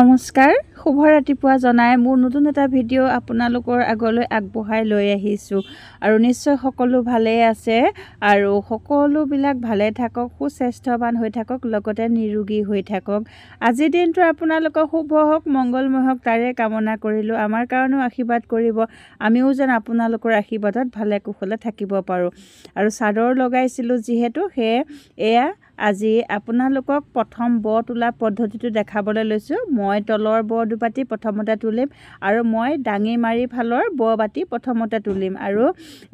নমস্কাৰ শুভ ৰাতিপুৱা জনাই মোৰ নতুন এটা ভিডিঅ' আপোনালোকৰ আগলৈ আগবঢ়াই লৈ আহিছোঁ আৰু নিশ্চয় সকলো ভালে আছে আৰু সকলোবিলাক ভালে থাকক সুস্বাস্থ্যৱান হৈ থাকক লগতে নিৰোগী হৈ থাকক আজি দিনটো আপোনালোকৰ শুভ হওক মংগলময় হওক তাৰে কামনা কৰিলোঁ আমাৰ কাৰণেও আশীৰ্বাদ কৰিব আমিও যেন আপোনালোকৰ আশীৰ্বাদত ভালে কুশলে থাকিব পাৰোঁ আৰু চাদৰ লগাইছিলোঁ যিহেতু এয়া আজি আপোনালোকক প্ৰথম ব তোলা পদ্ধতিটো দেখাবলৈ লৈছোঁ মই তলৰ ব দুপাটি প্ৰথমতে তুলিম আৰু মই ডাঙিমাৰি ফালৰ ব বাটি প্ৰথমতে তুলিম আৰু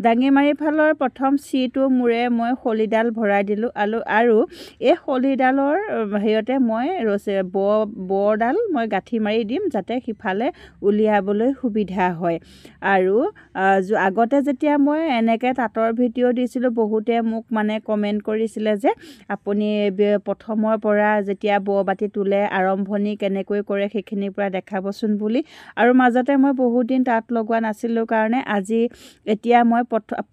ডাঙিমাৰি ফালৰ প্ৰথম চিটো মূৰে মই খলিডাল ভৰাই দিলোঁ আৰু এই খলিডালৰ হেৰিতে মই বৰডাল মই গাঁঠি মাৰি দিম যাতে সিফালে উলিয়াবলৈ সুবিধা হয় আৰু আগতে যেতিয়া মই এনেকৈ তাঁতৰ ভিডিঅ' দিছিলোঁ বহুতে মোক মানে কমেণ্ট কৰিছিলে যে আপুনি প্ৰথমৰ পৰা যেতিয়া ব বাটি তোলে আৰম্ভণি কেনেকৈ কৰে সেইখিনিৰ পৰা দেখাবচোন বুলি আৰু মাজতে মই বহুত দিন তাঁত লগোৱা নাছিলোঁ কাৰণে এতিয়া মই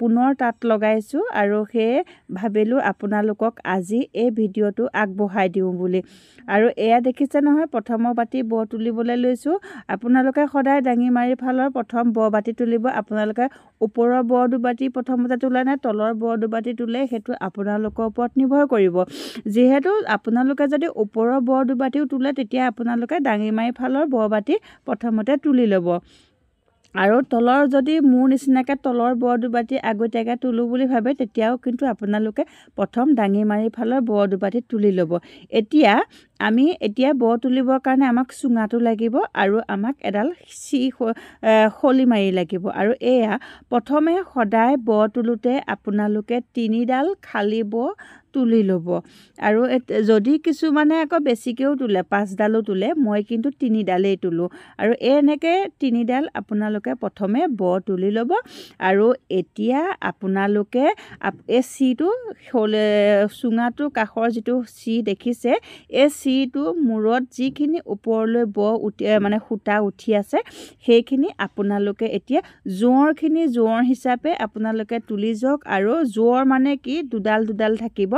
পুনৰ তাঁত লগাইছোঁ আৰু সেয়ে ভাবিলোঁ আপোনালোকক আজি এই ভিডিঅ'টো আগবঢ়াই দিওঁ বুলি আৰু এয়া দেখিছে নহয় প্ৰথমৰ বাটি ব তুলিবলৈ লৈছোঁ আপোনালোকে সদায় ডাঙিমাৰি ফালৰ প্ৰথম ব বাটি তুলিব আপোনালোকে ওপৰৰ ব দুবাটি প্ৰথমতে তোলে নে তলৰ ব দুবাটি তোলে সেইটো আপোনালোকৰ ওপৰত নিৰ্ভৰ কৰিব যিহেতু আপোনালোকে যদি ওপৰৰ ব দুবাটিও তোলে তেতিয়া আপোনালোকে ডাঙিমাৰি ফালৰ ব বাটি প্ৰথমতে তুলি ল'ব আৰু তলৰ যদি মোৰ নিচিনাকৈ তলৰ ব দুবাটি আগতীয়াকৈ তোলোঁ বুলি ভাবে তেতিয়াও কিন্তু আপোনালোকে প্ৰথম ডাঙিমাৰি ফালৰ ব দুবাটি তুলি ল'ব এতিয়া ব তুলিবৰ কাৰণে আমাক চুঙাটো লাগিব আৰু আমাক এডাল খলি মাৰি লাগিব আৰু এয়া প্ৰথমে সদায় ব তোলোতে আপোনালোকে 3ডাল খালী ব তুলি ল'ব আৰু যদি কিছুমানে আকৌ বেছিকৈও তোলে 5ডালো তোলে মই কিন্তু 3ডালেই তোলোঁ আৰু এনেকৈ 3ডাল আপোনালোকে প্ৰথমে ব তুলি ল'ব আৰু এতিয়া আপোনালোকে এই চিটো চুঙাটোৰ কাষৰ যিটো চি দেখিছে এই চিটো মূৰত যিখিনি ওপৰলৈ মানে সূতা উঠি আছে সেইখিনি আপোনালোকে এতিয়া জোঁৱৰ হিচাপে আপোনালোকে তুলি যাওক আৰু জোঁৱৰ মানে কি দুডাল থাকিব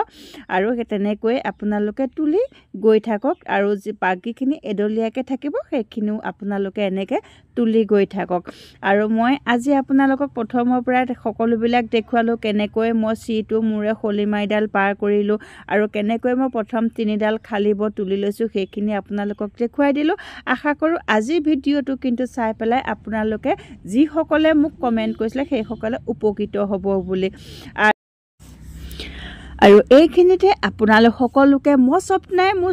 আৰু তেনেকৈ আপোনালোকে তুলি গৈ থাকক আৰু যি বাকীখিনি এডলীয়াকৈ থাকিব সেইখিনিও আপোনালোকে এনেকৈ তুলি গৈ থাকক আৰু মই আজি আপোনালোকক প্ৰথমৰ পৰাই সকলোবিলাক দেখুৱালোঁ কেনেকৈ মই চিটো মূৰে খলিমাৰিডাল পাৰ কৰিলোঁ আৰু কেনেকৈ মই প্ৰথম 3ডাল খালী ব তুলি লৈছোঁ সেইখিনি আপোনালোকক দেখুৱাই দিলোঁ আশা কৰোঁ আজিৰ ভিডিঅ'টো কিন্তু চাই পেলাই আপোনালোকে যিসকলে মোক কমেণ্ট কৰিছিলে সেইসকলে উপকৃত হ'ব বুলি আৰু এইখিনিতে আপোনালোক সকলোকে মোৰ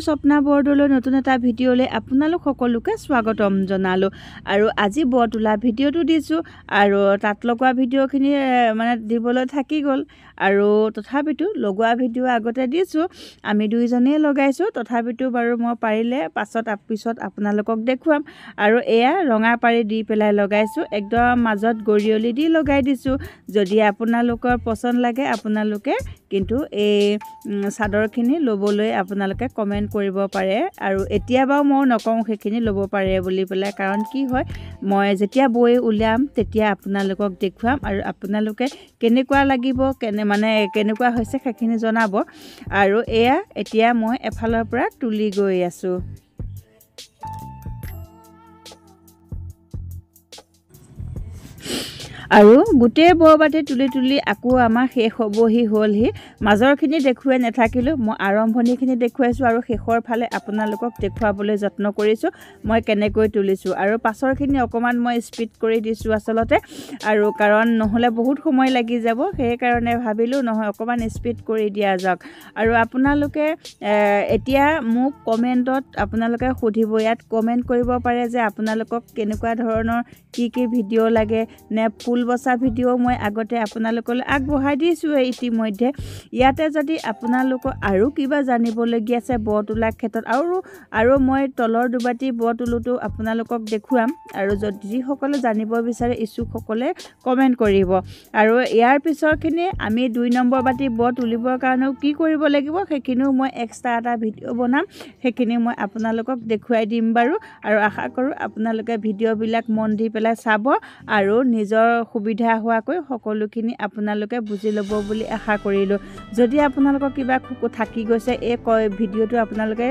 স্বপ্না বৰদলৈ নতুন এটা ভিডিঅ'লৈ আপোনালোক সকলোকে স্বাগতম জনালোঁ আৰু আজি ব তোলা ভিডিঅ'টো দিছোঁ আৰু তাত লগোৱা ভিডিঅ'খিনি মানে দিবলৈ থাকি গ'ল আৰু তথাপিতো লগোৱা ভিডিঅ' আগতে দিছোঁ আমি দুইজনেই লগাইছোঁ তথাপিতো বাৰু মই পাৰিলে পিছত আপোনালোকক দেখুৱাম আৰু এয়া ৰঙা পাৰি দি পেলাই লগাইছোঁ একদম মাজত গৰিয়লি দি লগাই দিছোঁ যদি আপোনালোকৰ পচন্দ লাগে আপোনালোকে কিন্তু এই চাদৰখিনি ল'বলৈ আপোনালোকে কমেণ্ট কৰিব পাৰে আৰু এতিয়া বাৰু মই নকওঁ সেইখিনি ল'ব পাৰে বুলি পেলাই কাৰণ কি হয় মই যেতিয়া বৈ উলিয়াম তেতিয়া আপোনালোকক দেখুৱাম আৰু আপোনালোকে কেনেকুৱা লাগিব কেনেকুৱা হৈছে সেইখিনি জনাব আৰু এয়া এতিয়া মই এফালৰ পৰা তুলি গৈ আছোঁ আৰু গোটেই ব বাটি তুলি আকৌ আমাৰ শেষ হ'বহি মাজৰখিনি দেখুৱাই নাথাকিলোঁ মই আৰম্ভণিখিনি দেখুৱাইছোঁ আৰু শেষৰ ফালে আপোনালোকক দেখুৱাবলৈ যত্ন কৰিছোঁ মই কেনেকৈ তুলিছোঁ আৰু পাছৰখিনি অকণমান মই স্পীড কৰি দিছোঁ আচলতে আৰু কাৰণ নহ'লে বহুত সময় লাগি যাব সেইকাৰণে ভাবিলোঁ নহয় অকণমান স্পীড কৰি দিয়া যাওক আৰু আপোনালোকে এতিয়া মোক কমেণ্টত আপোনালোকে সুধিব ইয়াত কমেণ্ট কৰিব পাৰে যে আপোনালোকক কেনেকুৱা ধৰণৰ কি ভিডিঅ' লাগে নে ফুল বচা ভিডিঅ' মই আগতে আপোনালোকলৈ আগবঢ়াই দিছোঁ ইতিমধ্যে ইয়াতে যদি আপোনালোকৰ আৰু কিবা জানিবলগীয়া আছে ব তোলাৰ ক্ষেত্ৰত আৰু মই তলৰ দুবাটি ব তোলোতো আপোনালোকক দেখুৱাম আৰু যিসকলে জানিব বিচাৰে ইচ্ছুকসকলে কমেণ্ট কৰিব আৰু ইয়াৰ পিছৰখিনি আমি 2 নম্বৰ বাটি ব তুলিবৰ কাৰণেও কি কৰিব লাগিব সেইখিনিও মই এক্সট্ৰা এটা ভিডিঅ' বনাম সেইখিনি মই আপোনালোকক দেখুৱাই দিম বাৰু আৰু আশা কৰোঁ আপোনালোকে ভিডিঅ'বিলাক মন দি পেলাই চাব আৰু নিজৰ সুবিধা হোৱাকৈ সকলোখিনি আপোনালোকে বুজি ল'ব বুলি আশা কৰিলোঁ। যদি আপোনালোকৰ কিবা থাকি গৈছে এই ভিডিঅ'টো আপোনালোকে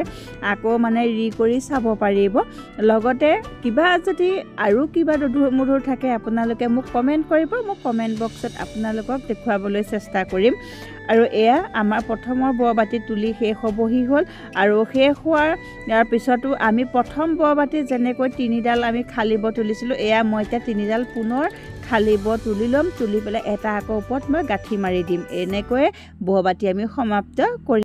আকৌ মানে কৰি চাব পাৰিব। লগতে কিবা যদি আৰু কিবা মধুৰ থাকে আপোনালোকে মোক কমেণ্ট কৰিব, মোক কমেণ্ট বক্সত আপোনালোকক দেখুৱাবলৈ চেষ্টা কৰিম। আৰু এয়া আমাৰ প্ৰথমৰ বৰবাতি তুলি শেষ হ'বহি হ'ল। আৰু শেষ হোৱাৰ ইয়াৰ পিছতো আমি প্ৰথম বৰবাতি যেনেকৈ 3ডাল আমি খালিব তুলিছিলোঁ, এয়া মই এতিয়া 3ডাল পুনৰ খালিব তুলি ল'ম। তুলি পেলাই এটা আকৌ ওপৰত মই গাঁঠি মাৰি দিম। এনেকৈয়ে বৰবাতি আমি সমাপ্ত কৰিম।